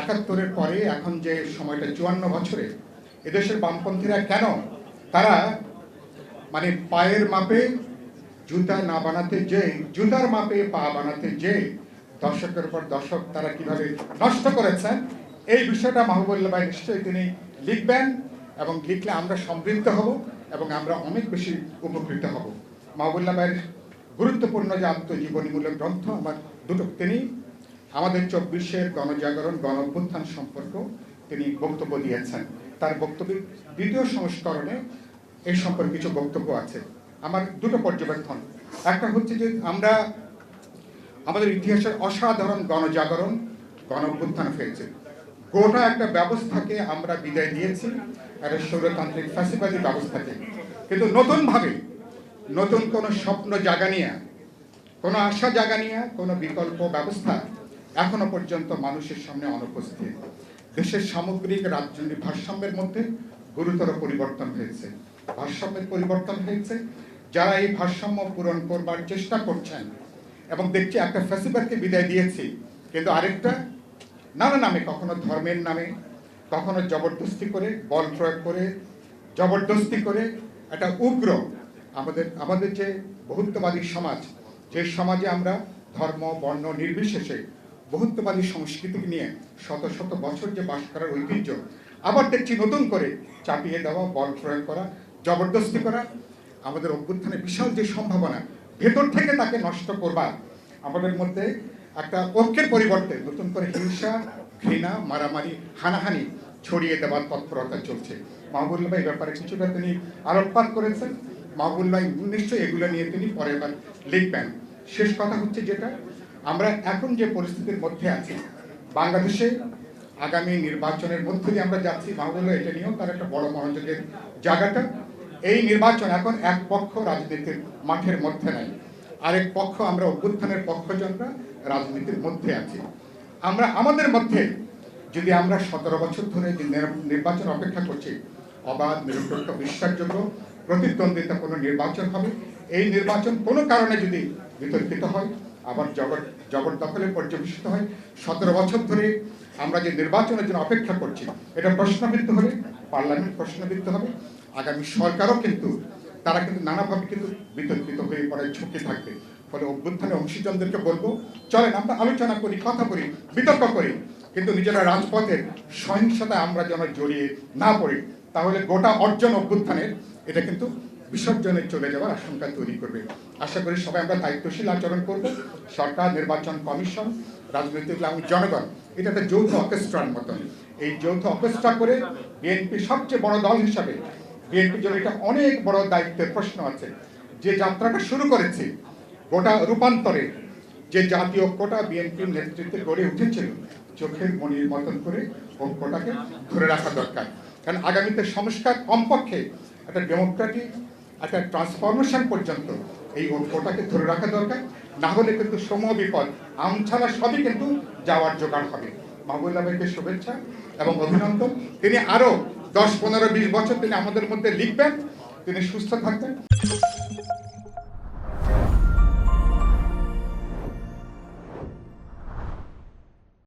একাত্তরের পরে এখন যে সময়টা ৫৪ বছরে এদেশের বামপন্থীরা কেন তারা মানে পায়ের মাপে জুতা না বানাতে যে জুতার মাপে পা বানাতে যে দশকের পর দশক তারা কিভাবে নষ্ট করেছেন, এই বিষয়টা মাহবুবুল্লাহ ভাই নিশ্চয়ই তিনি লিখবেন এবং লিখলে আমরা সমৃদ্ধ হব এবং আমরা অনেক বেশি উপকৃত হব। মাহবুবুল্লাহ ভাইয়ের গুরুত্বপূর্ণ যে আত্মজীবনীমূলক গ্রন্থ আমার দুটো, তিনি আমাদের ২৪-এর গণজাগরণ গণ অভ্যুত্থান সম্পর্ক তিনি বক্তব্য দিয়েছেন। তার বক্তব্যের দ্বিতীয় সংস্করণে এই সম্পর্কে কিছু বক্তব্য আছে। আমার দুটো পর্যবেক্ষণ, একটা হচ্ছে যে আমরা আমাদের ইতিহাসের অসাধারণ গণজাগরণ গণ অভ্যুত্থান হয়েছে, গোটা একটা ব্যবস্থাকে আমরা বিদায় দিয়েছি, একটা স্বৈরতান্ত্রিক ফ্যাসিবাদী ব্যবস্থাকে, কিন্তু নতুনভাবে নতুন কোনো স্বপ্ন জাগানিয়া, কোনো আশা জাগানিয়া, কোনো বিকল্প ব্যবস্থা এখনো পর্যন্ত মানুষের সামনে অনুপস্থিত। দেশের সামগ্রিক রাজনৈতিক ভারসাম্যের মধ্যে গুরুতর পরিবর্তন হয়েছে, ভারসাম্যের পরিবর্তন হয়েছে। যারা এই ভারসাম্য পূরণ করবার চেষ্টা করছেন এবং দেখছি একটা ফ্যাসিবাদকে বিদায় দিয়েছি, কিন্তু আরেকটা নানা নামে, কখনো ধর্মের নামে, কখনো জবরদস্তি করে, বল প্রয়োগ করে, জবরদস্তি করে একটা উগ্র আমাদের যে বহুত্ববাদী সমাজ, যে সমাজে আমরা ধর্ম বর্ণ নির্বিশেষে বহুত্ববাদী সংস্কৃতি নিয়ে শত শত বছর যে বাস করার ঐতিহ্য, আবার দেখছি নতুন করে চাপিয়ে দেওয়া, বল প্রয়োগ করা, জবরদস্তি করা। আমাদের অভ্যুত্থানে বিশাল যে সম্ভাবনা, ভেতর থেকে তাকে নষ্ট করবার আমাদের মধ্যে একটা ঐক্যের পরিবর্তে নতুন করে হিংসা, ঘৃণা, মারামারি, হানাহানি ছড়িয়ে দেওয়ার তৎপরতা চলছে। মাহবুবুল্লাহ ভাই ব্যাপারে কিছুটা তিনি আলোকপাত করেছেন। মাহবুবুল্লাহ ভাই নিশ্চয়ই এগুলো নিয়ে তিনি পরের বার লিখবেন। শেষ কথা হচ্ছে যেটা, আমরা এখন যে পরিস্থিতির মধ্যে আছি, বাংলাদেশে আগামী নির্বাচনের মধ্যে দিয়ে আমরা যাচ্ছি, মাহবুবুল্লাহ এটা নিয়েও তার একটা বড় মনোযোগের জায়গাটা। এই নির্বাচন এখন এক পক্ষ রাজনীতির মাঠের মধ্যে নাই, আরেক পক্ষ আমরা অভ্যুত্থানের পক্ষজনরা রাজনীতির মধ্যে আছি। আমরা আমাদের মধ্যে যদি আমরা ১৭ বছর ধরে যে নির্বাচন অপেক্ষা করছি, অবাধ, নিরপেক্ষ, বিশ্বাসযোগ্য, প্রতিদ্বন্দ্বিতা কোনো নির্বাচন হবে, এই নির্বাচন কোনো কারণে যদি বিতর্কিত হয়, আবার জবরদখলে পর্যবেসিত হয়, ১৭ বছর ধরে আমরা যে নির্বাচনের জন্য অপেক্ষা করছি, এটা প্রশ্নবিদ্ধ হবে, পার্লামেন্ট প্রশ্নবিদ্ধ হবে, আগামী সরকারও কিন্তু তারা কিন্তু নানাভাবে কিন্তু বিতর্কিত হয়ে পড়ার ঝুঁকি থাকবে। ফলে অভ্যুত্থানের অংশীজনদেরকে বলবো, চলেন আমরা আলোচনা করি, কথা বলি, বিতর্ক করি, কিন্তু নিজেরা রাজপথের সহিংসতায় আমরা যেন জড়িয়ে না পড়ি, তাহলে গোটা অর্জন অভ্যুত্থানের এটা কিন্তু বিসর্জনে চলে যাওয়ার আশঙ্কা তৈরি করবে। আশা করি সবাই আমরা দায়িত্বশীল আচরণ করব। সরকার, নির্বাচন কমিশন, রাজনৈতিক জনগণ, এটা একটা যৌথ অর্কেস্ট্রার মতন। এই যৌথ অর্কেস্ট্রা করে বিএনপি সবচেয়ে বড় দল হিসাবে বিএনপির জন্য এটা অনেক বড় দায়িত্বের প্রশ্ন আছে। যে যাত্রাটা শুরু করেছে, গোটা রূপান্তরে যে জাতীয় ঐক্যটা বিএনপির নেতৃত্বে গড়ে উঠেছিল, চোখের মনির মতন করে ঐক্যটাকে ধরে রাখা দরকার। কারণ আগামীতে সংস্কার, কমপক্ষে একটা ডেমোক্রেটিক একটা ট্রান্সফরমেশন পর্যন্ত এই ঐক্যটাকে ধরে রাখা দরকার। না হলে কিন্তু সমূহ বিপদ, আমছাড়া সবই কিন্তু যাওয়ার জোগাড় হবে। মাহবুবুল্লাহ ভাইকে শুভেচ্ছা এবং অভিনন্দন। তিনি আরো ১০, ১৫, ২০ বছর তিনি আমাদের মধ্যে লিখবেন। তিনি সুস্থ থাকবেন।